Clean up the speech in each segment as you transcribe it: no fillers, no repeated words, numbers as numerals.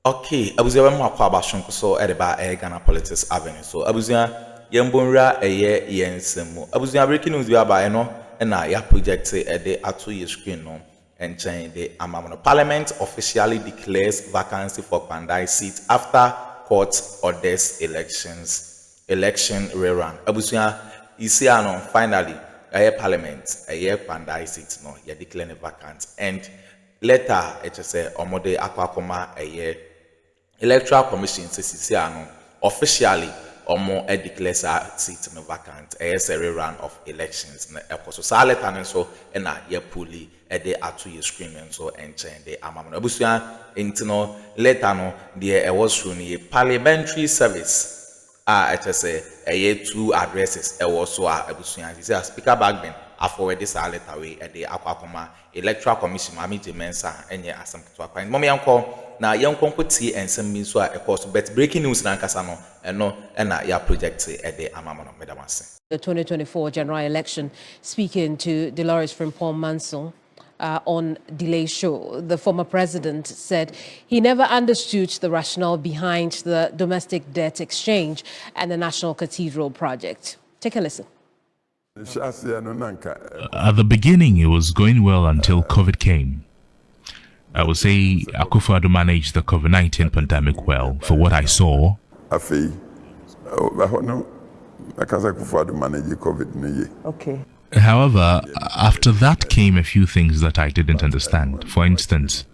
Okay, abusua bɛ mu akɔ abasonko so ɛde ba Ghana Politics Avenue. So abusua yɛn bonwura ɛyɛ yɛn nsɛm mu. Abusua breaking news bi aba ɛno ɛna yɛ project ɛde ato yɛ screen no nkyɛn de ama mo no. Parliament officially declares vacancy for KPANDAI seat after court orders election rerun. Abusua isi ano finally ɛyɛ Parliament ɛyɛ KPANDAI seat no yɛ declare ne vacant and later ɛkyɛ sɛ ɔmo de akɔ ɛyɛ Electoral Commission sisi ano officially omo declare seat no vacant as a rerun of elections na so sa letter no so na ye puli de ato ye screen so enchen de amam no abusua enti no letter no de was through ni parliamentary service it say two addresses was so abusua say speaker Bagbin forward this letter we de akwa Electoral Commission mami J.Mensa enye asem to akwa mo yanko na yankonko tie ensem bi so a course but breaking news na nkasa no eno na ya project e de amamo no medamase. The 2024 general election, speaking to Dolores Frimpong Mansell on Delay Show, the former president said he never understood the rationale behind the domestic debt exchange and the National Cathedral project. Take a listen. At the beginning, it was going well until COVID came. I would say Akuffo managed the COVID-19 pandemic well, for what I saw. Okay. However, after that came a few things that I didn't understand. For instance,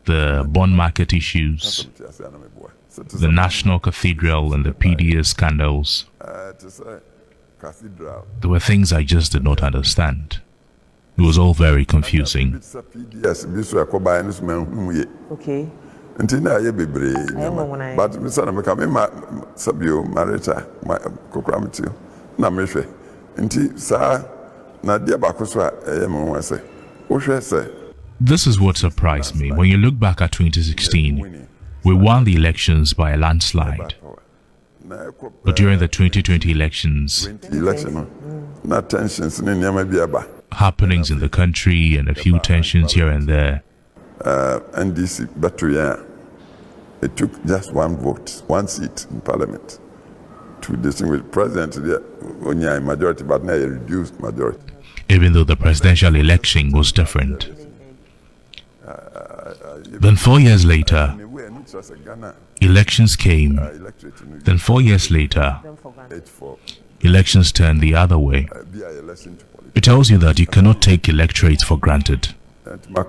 the bond market issues, the National Cathedral and the PDS scandals. There were things I just did not understand. It was all very confusing. Okay. Until now, you be brave. But Mr. Namaka, Sabio, Marita, my Cocramity, Nameshe. Until Sir Nadia Bakuswa, say. This is what surprised me. When you look back at 2016, we won the elections by a landslide. But during the 2020 elections, happenings in the country and a few tensions here and there. NDC battery, it took just one vote, one seat in Parliament to distinguish President when you majority, but now a reduced majority. Even though the presidential election was different. Then 4 years later, elections came. Then 4 years later, elections turned the other way. It tells you that you cannot take electorates for granted. We are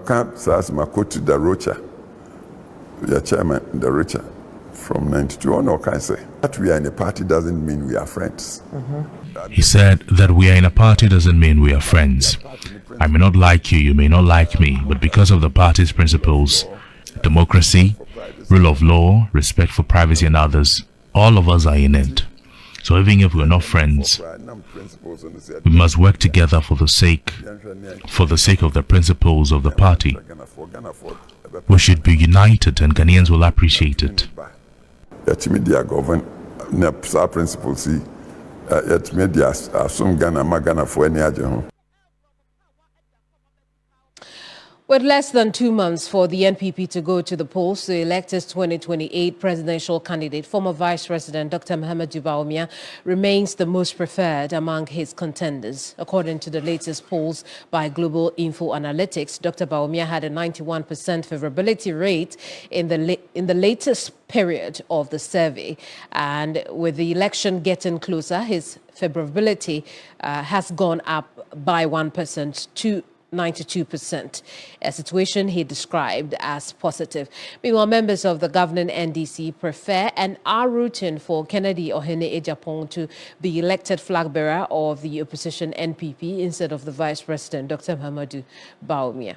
chairman Darocha from 92 on, or can I say that we are in a party doesn't mean we are friends. He said that we are in a party doesn't mean we are friends. I may not like you, you may not like me, but because of the party's principles, democracy, rule of law, respect for privacy and others, all of us are in it. So even if we're not friends, we must work together for the sake of the principles of the party. We should be united and Ghanaians will appreciate it. With less than 2 months for the NPP to go to the polls to elect its 2028 presidential candidate, former Vice President Dr. Mahama Bawumia remains the most preferred among his contenders. According to the latest polls by Global Info Analytics, Dr. Bawumia had a 91% favorability rate in the latest period of the survey. And with the election getting closer, his favorability has gone up by 1% to 92%, a situation he described as positive. Meanwhile, members of the governing NDC prefer and are rooting for Kennedy Ohene Ejapong to be elected flag bearer of the opposition NPP instead of the Vice President, Dr. Mahama Bawumia.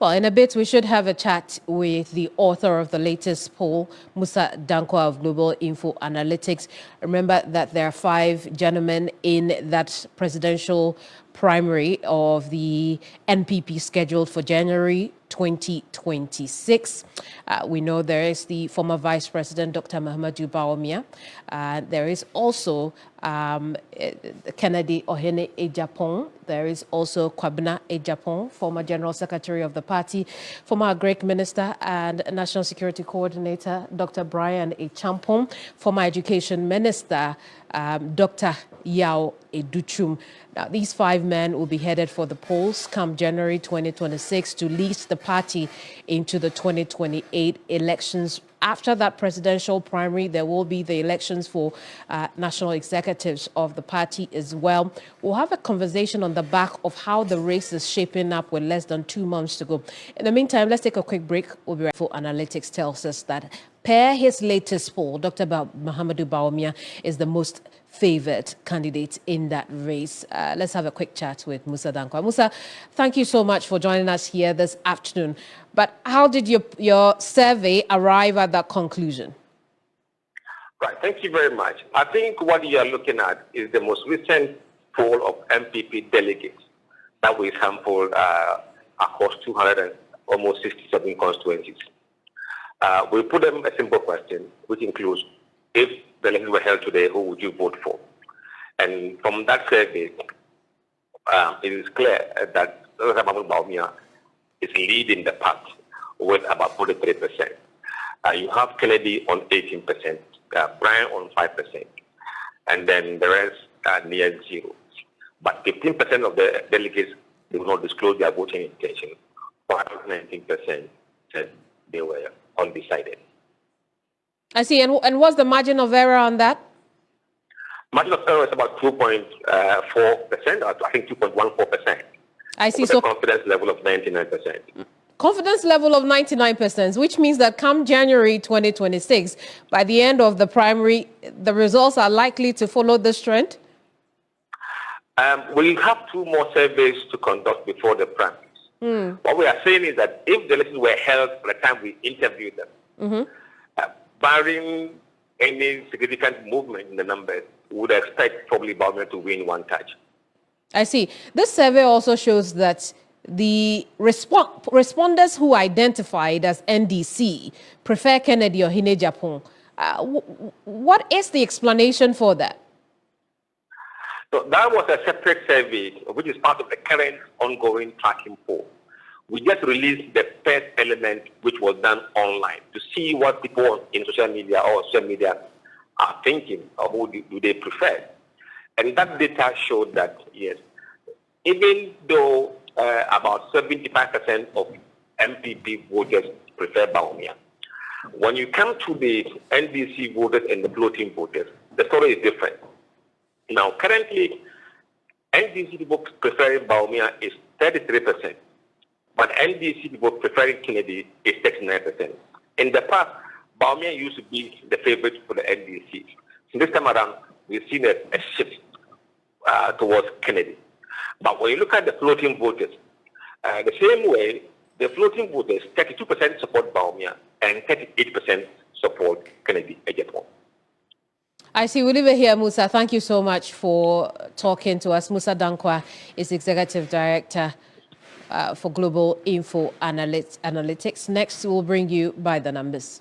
Well, in a bit, we should have a chat with the author of the latest poll, Musa Dankwa of Global Info Analytics. Remember that there are 5 gentlemen in that presidential primary of the NPP scheduled for January 2026. We know there is the former Vice President, Dr. Mahama Bawumia. There is also Kennedy Ohene Ejapon. There is also Kwabena Ejapon, former General Secretary of the party, former Greek Minister and National Security Coordinator, Dr. Brian Echampong, former Education Minister, Dr. Yao Educhum. Now, these 5 men will be headed for the polls come January 2026 to lead the party into the 2028 elections. After that presidential primary, there will be the elections for national executives of the party as well. We'll have a conversation on the back of how the race is shaping up with less than 2 months to go. In the meantime, let's take a quick break. We'll be right back. Analytics tells us that per his latest poll, Dr. Muhammadu Bawumia is the most favored candidate in that race. Let's have a quick chat with Musa Dankwa. Musa, thank you so much for joining us here this afternoon. But how did your survey arrive at that conclusion? Right, thank you very much. I think what you are looking at is the most recent poll of MPP delegates that we sampled across 267 constituencies. We put them a simple question, which includes, if the elections were held today, who would you vote for? And from that survey, it is clear that Dr. Bawumia is leading the pack with about 43%. You have Kennedy on 18%, Brian on 5%, and then the rest near zero. But 15% of the delegates do not disclose their voting intention, while 19% said they were undecided. I see. And what's the margin of error on that? Margin of error is about 2.4%, I think 2.14%. I see. With So a confidence level of 99%. Confidence level of 99%, which means that come January 2026, by the end of the primary, the results are likely to follow this trend? We have 2 more surveys to conduct before the primaries. What we are saying is that if the elections were held by the time we interviewed them, barring any significant movement in the numbers, we would expect probably Bawumia to win 1 touch. I see. This survey also shows that the respondents who identified as NDC prefer Kennedy or Ohene Ejapon. What is the explanation for that? So that was a separate survey, which is part of the current ongoing tracking poll. We just released the first element, which was done online, to see what people in social media are thinking, or who do they prefer. And that data showed that, yes, even though about 75% of MPP voters prefer Bawumia, when you come to the NDC voters and the floating voters, the story is different. Now, currently, NDC people preferring Bawumia is 33%. But NDC people preferring Kennedy is 39%. In the past, Bawumia used to be the favorite for the NDC. So this time around, we've seen a shift towards Kennedy. But when you look at the floating voters, the same way, the floating voters, 32% support Bawumia and 38% support Kennedy Ejapon. I see. We'll leave it here, Musa. Thank you so much for talking to us. Musa Dankwa is Executive Director for Global Info Analytics. Next, we'll bring you by the numbers.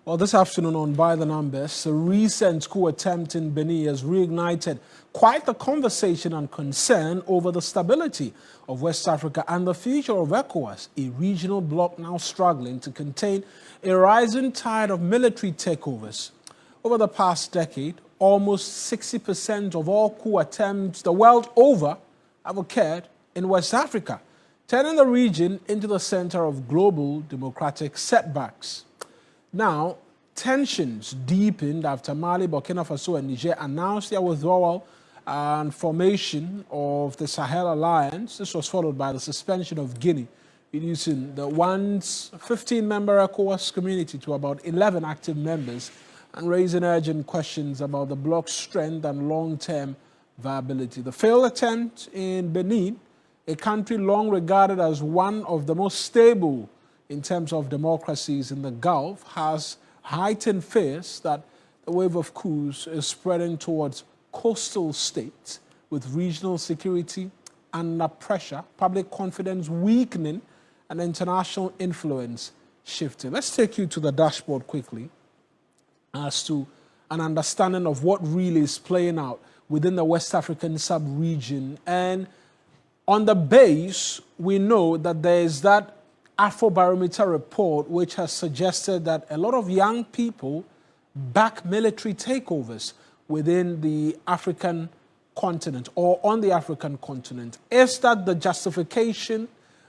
Well, this afternoon on By the Numbers, a recent coup attempt in Benin has reignited quite the conversation and concern over the stability of West Africa and the future of ECOWAS, a regional bloc now struggling to contain a rising tide of military takeovers. Over the past decade, almost 60% of all coup attempts the world over have occurred in West Africa. turning the region into the center of global democratic setbacks. Now, tensions deepened after Mali, Burkina Faso, and Niger announced their withdrawal and formation of the Sahel Alliance. This was followed by the suspension of Guinea, reducing the once 15-member ECOWAS community to about 11 active members and raising urgent questions about the bloc's strength and long-term viability. The failed attempt in Benin, a country long regarded as one of the most stable in terms of democracies in the Gulf, has heightened fears that the wave of coups is spreading towards coastal states with regional security under pressure, public confidence weakening, and international influence shifting. Let's take you to the dashboard quickly as to an understanding of what really is playing out within the West African sub-region. And on the base, we know that there is that Afrobarometer report which has suggested that a lot of young people back military takeovers within the African continent or on the African continent. Is that the justification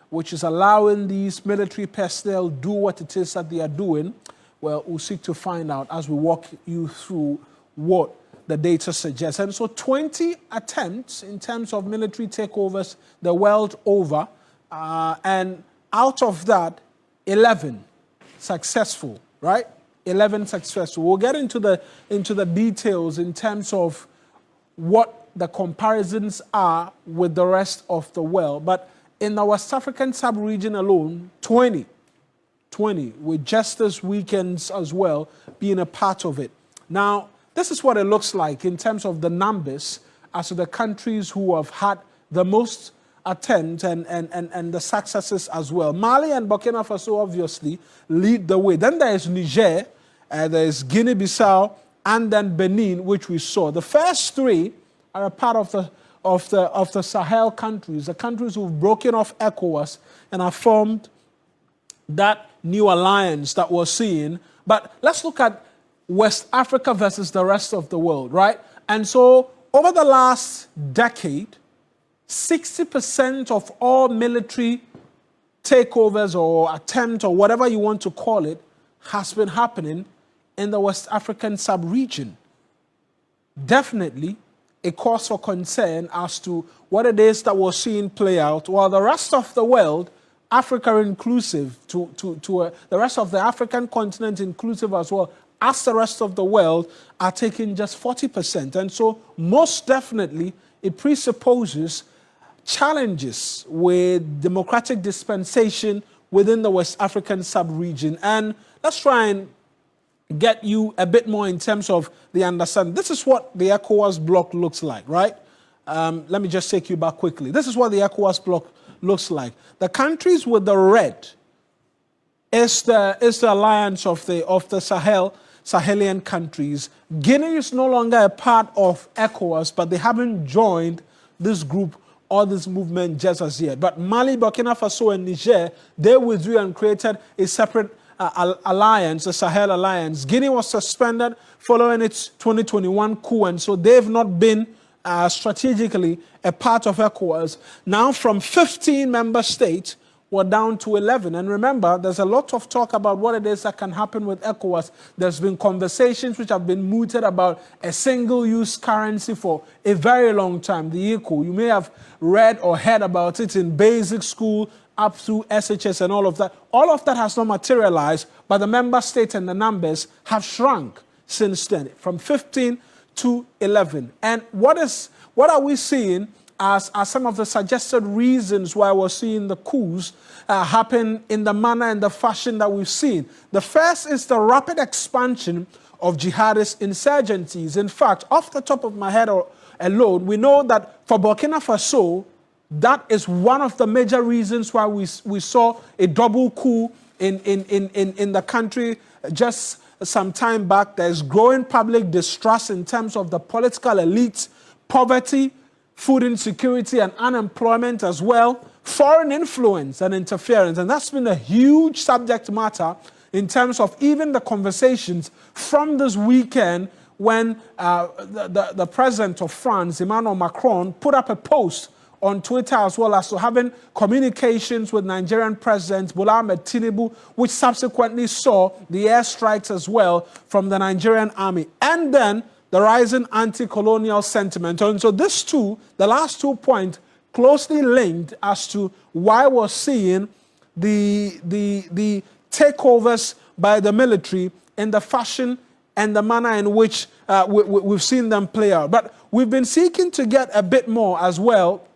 which is allowing these military personnel do what it is that they are doing? Well, we'll seek to find out as we walk you through what the data suggests. And so 20 attempts in terms of military takeovers the world over, and out of that, 11 successful, right? 11 successful. We'll get into the details in terms of what the comparisons are with the rest of the world. But in the West African sub-region alone, 20, with just this weekends as well being a part of it. Now, this is what it looks like in terms of the numbers as to the countries who have had the most attempts and the successes as well. Mali and Burkina Faso obviously lead the way. Then there is Niger, there is Guinea-Bissau, and then Benin, which we saw. The first three are a part of the Sahel countries, the countries who've broken off ECOWAS and have formed that new alliance that we're seeing. But let's look at West Africa versus the rest of the world, right? And so over the last decade, 60% of all military takeovers or attempt or whatever you want to call it has been happening in the West African sub-region. Definitely a cause for concern as to what it is that we're seeing play out, while the rest of the world, Africa inclusive, the rest of the African continent inclusive as well, as the rest of the world, are taking just 40%. And so most definitely it presupposes challenges with democratic dispensation within the West African sub-region. And let's try and get you a bit more in terms of the understanding. This is what the ECOWAS bloc looks like, right? Let me just take you back quickly. This is what the ECOWAS bloc looks like. The countries with the red is the alliance of the Sahelian countries. Guinea is no longer a part of ECOWAS, but they haven't joined this group or this movement just as yet. But Mali, Burkina Faso, and Niger, they withdrew and created a separate alliance, the Sahel Alliance. Guinea was suspended following its 2021 coup, and so they've not been strategically a part of ECOWAS. Now from 15 member states, we're down to 11. And remember, there's a lot of talk about what it is that can happen with ECOWAS. There's been conversations which have been mooted about a single-use currency for a very long time, the ECO. You may have read or heard about it in basic school, up through SHS and all of that. All of that has not materialized, but the member states and the numbers have shrunk since then, from 15 to 11. And what are we seeing as some of the suggested reasons why we're seeing the coups happen in the manner and the fashion that we've seen? The first is the rapid expansion of jihadist insurgencies. In fact, off the top of my head alone, we know that for Burkina Faso, that is one of the major reasons why we saw a double coup in the country just some time back. There's growing public distrust in terms of the political elites, poverty, food insecurity, and unemployment as well, foreign influence and interference. And that's been a huge subject matter in terms of even the conversations from this weekend when the president of France, Emmanuel Macron, put up a post on Twitter as well as to having communications with Nigerian President Bola Ahmed Tinubu, which subsequently saw the airstrikes as well from the Nigerian army. And then the rising anti-colonial sentiment. And so these two, the last 2 points, closely linked as to why we're seeing the takeovers by the military in the fashion and the manner in which we've seen them play out. But we've been seeking to get a bit more as well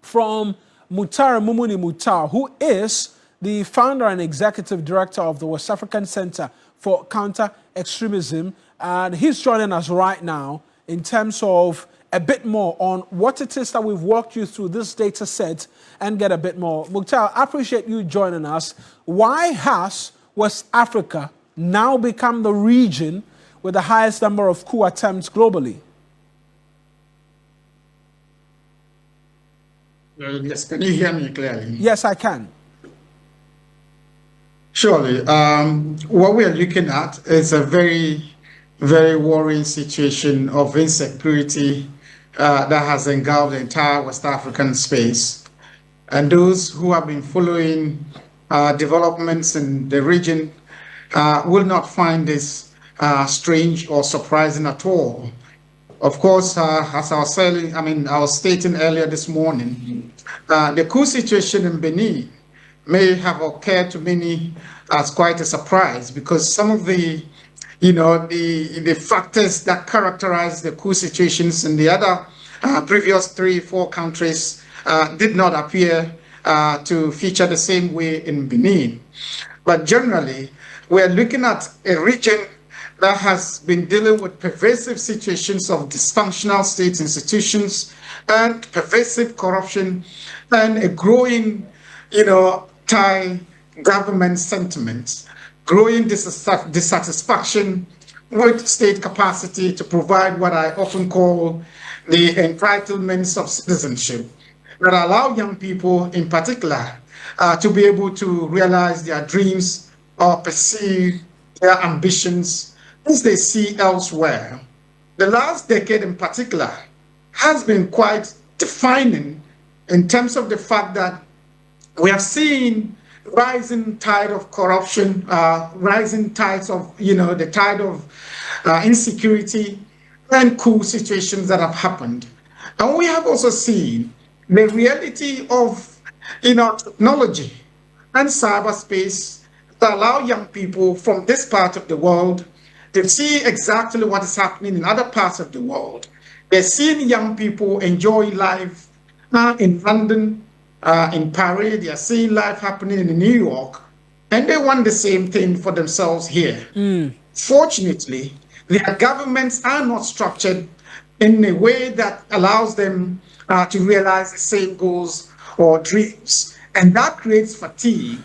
from Mutar Mumuni Mutar, who is the founder and executive director of the West African Center for Counter-Extremism. And he's joining us right now in terms of a bit more on what it is that we've walked you through this data set and get a bit more. Mukhtar, I appreciate you joining us. Why has West Africa now become the region with the highest number of coup attempts globally? Yes, can you hear me clearly? Yes, I can. Surely. What we are looking at is a very, very worrying situation of insecurity that has engulfed the entire West African space. And those who have been following developments in the region will not find this strange or surprising at all. Of course, as I was stating earlier this morning, the coup situation in Benin may have occurred to many as quite a surprise, because some of the factors that characterize the coup situations in the other previous 3-4 countries did not appear to feature the same way in Benin. But generally, we're looking at a region that has been dealing with pervasive situations of dysfunctional state institutions and pervasive corruption and a growing, Thai government sentiment, growing dissatisfaction with state capacity to provide what I often call the entitlements of citizenship that allow young people in particular to be able to realize their dreams or pursue their ambitions as they see elsewhere. The last decade in particular has been quite defining in terms of the fact that we have seen rising tide of corruption, rising tides of, the tide of insecurity and coup situations that have happened. And we have also seen the reality of, technology and cyberspace that allow young people from this part of the world to see exactly what is happening in other parts of the world. They're seeing young people enjoy life in London, in Paris. They are seeing life happening in New York, and they want the same thing for themselves here. Fortunately, their governments are not structured in a way that allows them to realize the same goals or dreams. And that creates fatigue,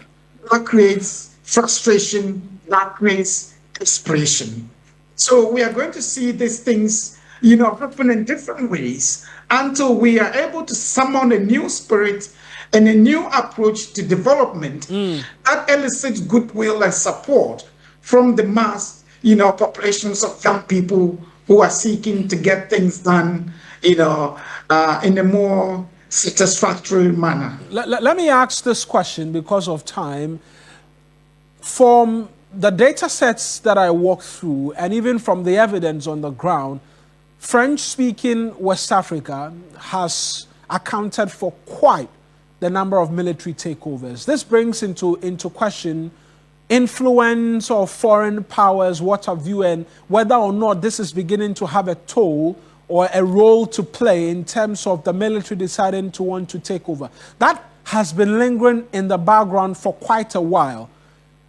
that creates frustration, that creates desperation. So we are going to see these things, happen in different ways until we are able to summon a new spirit and a new approach to development that elicits goodwill and support from the mass, populations of young people who are seeking to get things done, in a more satisfactory manner. Let me ask this question because of time. From the data sets that I walked through, and even from the evidence on the ground, French-speaking West Africa has accounted for quite the number of military takeovers. This brings into question influence of foreign powers, what have you, and whether or not this is beginning to have a toll or a role to play in terms of the military deciding to want to take over. That has been lingering in the background for quite a while.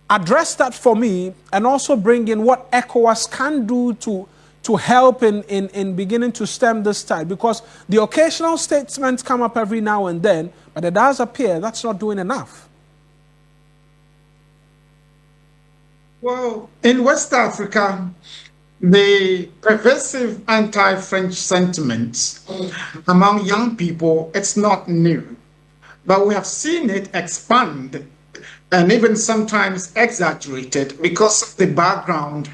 Address that for me, and also bring in what ECOWAS can do to help in beginning to stem this tide, because the occasional statements come up every now and then, but it does appear that's not doing enough. Well, in West Africa, the pervasive anti-French sentiments among young people, it's not new, but we have seen it expand and even sometimes exaggerated because of the background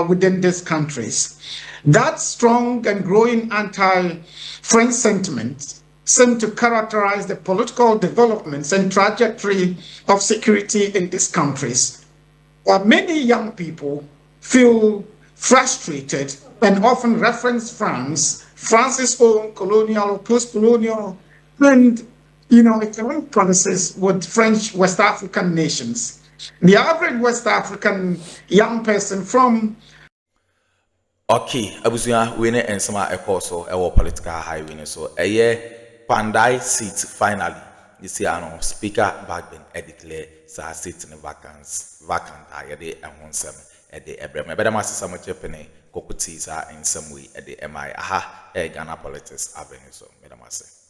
within these countries. That strong and growing anti-French sentiment seem to characterize the political developments and trajectory of security in these countries. While many young people feel frustrated and often reference France's own colonial or post-colonial and, economic policies with French West African nations. The average West African young person from okay, abusuya we ne ensema ekoso ewo political highway so KPANDAI seat finally you see speaker Bagbin declare sa seat in vacant ayede ehonsem ede ebrem bedam asesa mo chepene kokuti sa in some way ede mi aha Ghana politics avenue so medam ase